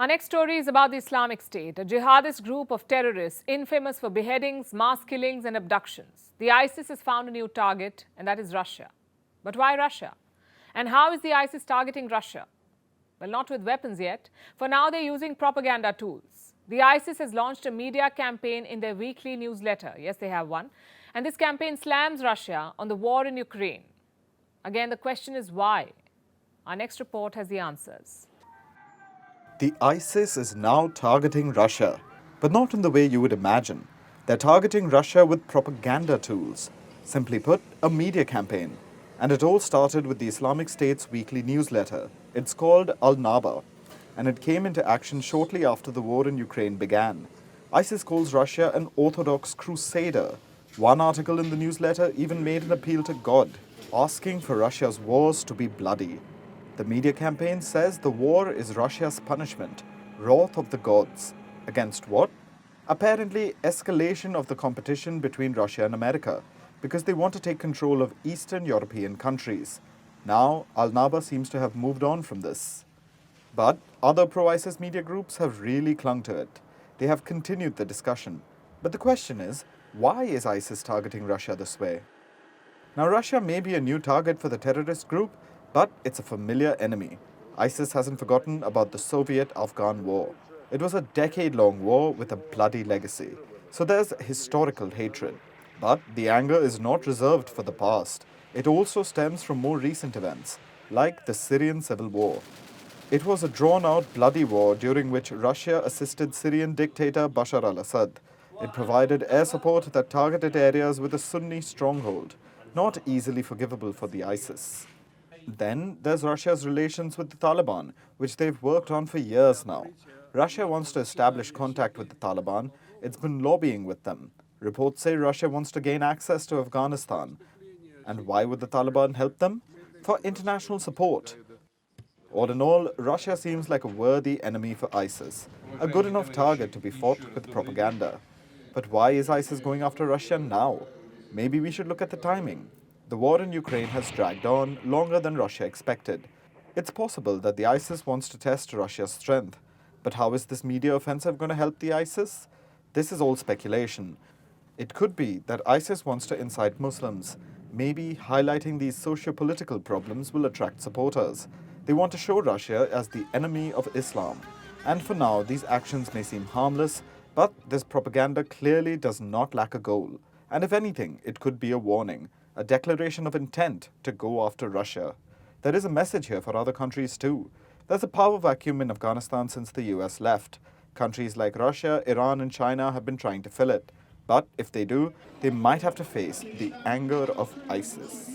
Our next story is about the Islamic State, a jihadist group of terrorists infamous for beheadings, mass killings and abductions. The ISIS has found a new target, and that is Russia. But why Russia? And how is the ISIS targeting Russia? Well, not with weapons yet. For now, they're using propaganda tools. The ISIS has launched a media campaign in their weekly newsletter. Yes, they have one. And this campaign slams Russia on the war in Ukraine. Again, the question is why? Our next report has the answers. The ISIS is now targeting Russia, but not in the way you would imagine. They're targeting Russia with propaganda tools. Simply put, a media campaign. And it all started with the Islamic State's weekly newsletter. It's called Al-Naba, and it came into action shortly after the war in Ukraine began. ISIS calls Russia an orthodox crusader. One article in the newsletter even made an appeal to God, asking for Russia's wars to be bloody. The media campaign says the war is Russia's punishment, wrath of the gods. Against what? Apparently, escalation of the competition between Russia and America, because they want to take control of Eastern European countries. Now, Al-Naba seems to have moved on from this. But other pro-ISIS media groups have really clung to it. They have continued the discussion. But the question is, why is ISIS targeting Russia this way? Now, Russia may be a new target for the terrorist group, but it's a familiar enemy. ISIS hasn't forgotten about the Soviet-Afghan war. It was a decade-long war with a bloody legacy. So there's historical hatred. But the anger is not reserved for the past. It also stems from more recent events, like the Syrian civil war. It was a drawn-out, bloody war during which Russia assisted Syrian dictator Bashar al-Assad. It provided air support that targeted areas with a Sunni stronghold, not easily forgivable for the ISIS. Then there's Russia's relations with the Taliban, which they've worked on for years now. Russia wants to establish contact with the Taliban. It's been lobbying with them. Reports say Russia wants to gain access to Afghanistan. And why would the Taliban help them? For international support. All in all, Russia seems like a worthy enemy for ISIS, a good enough target to be fought with propaganda. But why is ISIS going after Russia now? Maybe we should look at the timing. The war in Ukraine has dragged on longer than Russia expected. It's possible that the ISIS wants to test Russia's strength. But how is this media offensive going to help the ISIS? This is all speculation. It could be that ISIS wants to incite Muslims. Maybe highlighting these socio-political problems will attract supporters. They want to show Russia as the enemy of Islam. And for now, these actions may seem harmless, but this propaganda clearly does not lack a goal. And if anything, it could be a warning, a declaration of intent to go after Russia. There is a message here for other countries too. There's a power vacuum in Afghanistan since the US left. Countries like Russia, Iran and China have been trying to fill it. But if they do, they might have to face the anger of ISIS.